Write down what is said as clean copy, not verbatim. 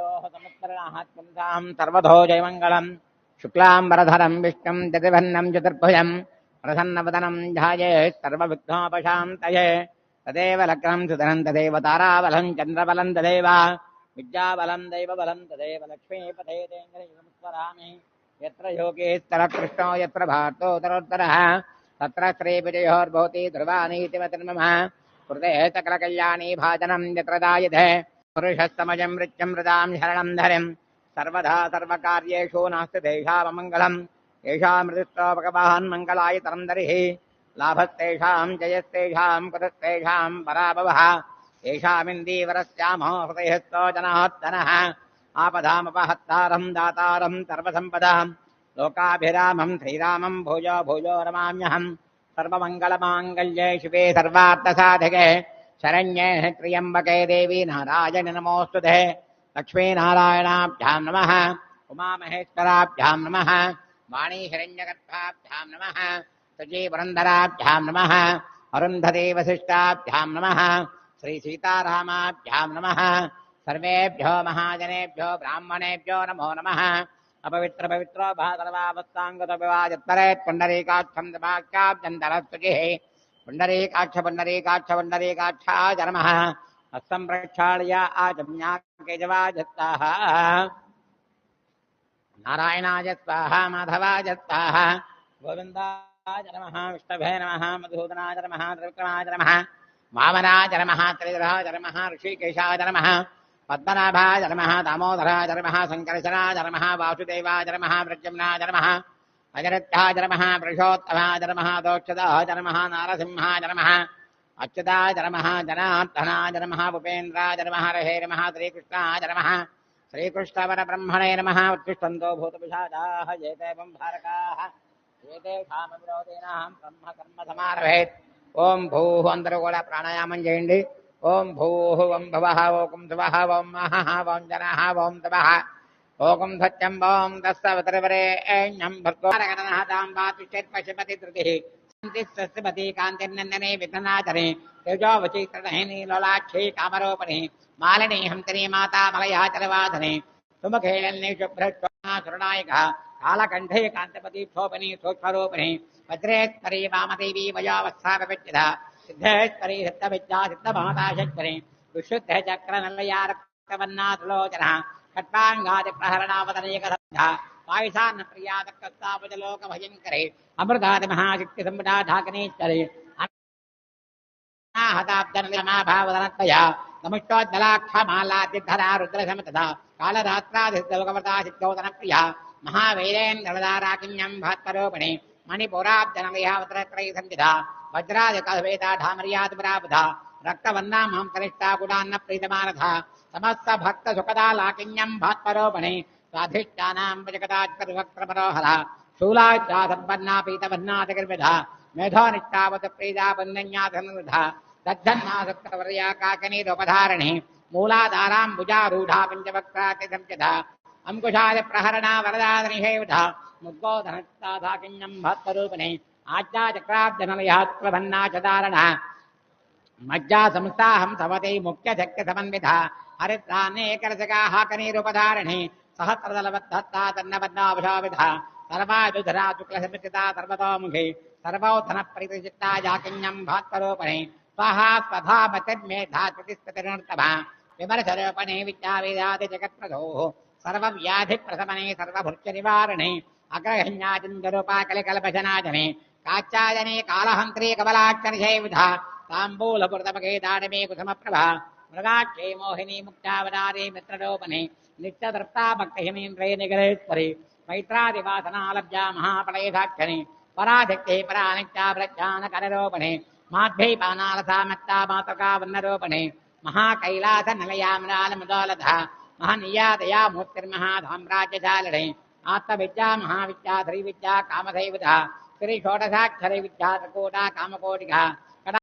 आयोः समुत्तरणात्पुंसां सर्वतो जयमङ्गलम् शुक्लाम्बरधरं विष्णुं दधिवन्नं चतुर्भुजं प्रसन्नवदनं ध्यायेत् सर्वविघ्नोपशान्तये तदेव लग्नं सुधनं तदेव ताराबलं चन्द्रबलं तदेव विद्याबलं दैवबलं तदेव लक्ष्मीपथे तेन्द्रयुगमुत्तरामि यत्र योगेश्वरः कृष्णो यत्र भार्तोत्तरोत्तरः तत्र श्रीविजयोर्भवति ध्रुवानीतिमतिर्मम हृदये सकलकल्याणी भाजनं यत्र दायते पुरुषस्तमजं मृत्यं मृदां शरणं धरिं सर्वदा सर्वकार्येषु नास्ति तेषाममङ्गलम् येषां मृदुस्तो भगवान् मङ्गलायतरं दरिः लाभस्तेषां जयस्तेषां कुतस्तेषां पराभवः येषामिन्दीवरस्यामो हृदयस्थो जनार्दनः आपदामपहत्तारं दातारं सर्वसम्पदां लोकाभिरामं श्रीरामं भूयो भूयो नमाम्यहम् सर्वमङ्गलमाङ्गल्ये शिवे सर्वार्थसाधके शरण्ये त्र्यम्बके देवी नारायण नमोऽस्तुते लक्ष्मीनारायणाभ्यां नमः उमामहेश्वराभ्यां नमः वाणी हिरण्यगर्भाभ्यां नमः सजीवरन्धराभ्यां नमः अरुन्धती वसिष्ठाभ्यां नमः श्रीसीतारामाभ्यां नमः सर्वेभ्यो महाजनेभ्यो ब्राह्मणेभ्यो नमो नमः अपवित्र पवित्रो भागवतांगतविवाजत्तरेत् पुण्डरीकाक्षं दभाख्याभ्यन्तरस्तुतिः पुण्डरीकाक्ष पुण्डरीकाक्ष पुण्डरीकाक्षाय नमः हस्तं प्रक्षाल्य आजम्याकेजवाजत्ताः नारायणाय स्वाहा माधवाय स्वाहा गोविन्दाय नमः विष्णवे नमः मधुसूदनाय नमः त्रिविक्रमाय नमः वामनाय नमः त्रिधराय नमः ऋषिकेशाय नमः पद्मनाभाय नमः दामोदराय नमः शङ्करशनाय नमः वासुदेवाय नमः प्रद्युम्नाय नमः अजरत्याय नमः पुरुषोत्तमाय नमः दोक्षदाय नमः नारसिंहाय नमः अच्युताय नमः जनार्दनाय नमः भूपेन्द्राय नमः हरे नमः श्रीकृष्णाय नमः श्रीकृष्णवरब्रह्मणे नमः उत्तिष्ठन्तो भूतपिशाचाः एते भारकाः एतेषामविरोधिनां ब्रह्म कर्म समारभेत् ओं भूः अंदर కూడా ప్రాణాయామం చేయండి ఓం భూః ఓం భవః ఓం శువః ఓం మహః ఓం జనః ఓం తపః ఓం సత్యం ఓం దස්සవతరవరేణ్యం భర్గోరగణః తాం వాతిష్ఠేత్ పశుపతి ధృతిః శాంతిస్వస్తిపతి కాంతిర్నందనే విఘ్ననాశనే తేజోవచీకరణేని లోలాక్షీ కామరూపిణి మాలిని హంతని మాతా మలయాచలవాధనే సుముఖేళన్నే శుభ్రశ్వనాశరణాయక కాలకంఠే కాంతపతి శోభని సూక్ష్మరూపిణి वज्रेश्वरी वामदेवी वयोवस्थापविच्यत सिद्धेश्वरी सिद्धविद्या सिद्धमाताशक्ति विशुद्ध चक्र नलया रक्तवन्नाथलोचन खट्वाङ्गादिप्रहरणावतनेकसद्धा पायसान्न प्रिया दक्कस्तापजलोकभयङ्करे अमृतादि महाशक्ति सम्पदा ढाकनेश्वरे अनाहताब्दनमाभावदनत्वया नमुष्टोज्ज्वलाक्षमालाद्यधरा रुद्रसमतथा कालरात्रादिसिद्धलोकवृता सिद्धोदनप्रिया महावीरेन्द्रवदाराकिन्यं भात्परोपणे मणिपुराब्जनमयावत्रत्रय संविधा वज्रादिकवेदा ढामर्यादिपराबुधा रक्तवन्नामहं कनिष्ठा गुणान्न प्रीतमानधा समस्त भक्त सुखदा लाकिन्यं भात्परोपणे स्वाधिष्ठानां वजगदाच्चर्वक्त्रपरोहरा शूलाच्चा सम्पन्ना पीतवन्नादिगर्विधा मेधोनिष्ठावत प्रीता बन्धन्याधनुधा दद्धन्ना सप्तवर्या काकनीरोपधारिणी मूलाधारां भुजारूढा पञ्चवक्त्राति संचिता अंकुशादि प्रहरणा वरदानिषेविधा मुद्बोधनस्ताधाकिन्यं भक्तरूपिणे आज्ञा चक्राब्जनलयात्प्रभन्ना चदारण मज्जा संस्थाहं सवते मुख्यशक्ति समन्विता हरिद्रान्नेकरसकाः कनीरूपधारिणी सहस्रदलबद्धत्ता तन्नबद्धावशाविधा सर्वायुधरा शुक्लसमितिता सर्वतोमुखी सर्वोधनप्रीतिचित्ता जाकिन्यं भक्तरूपिणे स्वाहा स्वधा मतिर्मेधा प्रतिस्पतिर्नर्तभा विमर्शरूपणे विद्यावेदादि जगत्प्रभोः सर्वव्याधिप्रशमने सर्वभृत्यनिवारणे अग्रहण्याचन्दरूपाकलिकल्पशनाजने काच्चायने कालहन्त्री कमलाक्षरशैविधा ताम्बूलपुरतमके दाडमे कुसुमप्रभा मृगाक्षे मोहिनी मुक्तावदारे मित्ररूपणे नित्यतृप्ता भक्तिहिमीन्द्रे निगरेश्वरी मैत्रादिवासनालब्जा महाप्रलयसाक्षणे पराशक्तिः परानित्या प्रज्ञानकररूपणे माध्वैपानालसा मत्ता मातृका वन्नरूपणे महाकैलासनिलयामृदालमुदोलधा महनीयादया मूर्तिर्महाधाम्राज्यशालिने आत्मविद्या महाविद्या श्रीविद्या कामधैवता श्री षोडशाक्षरी विद्या त्रिकूटा कामकोटिका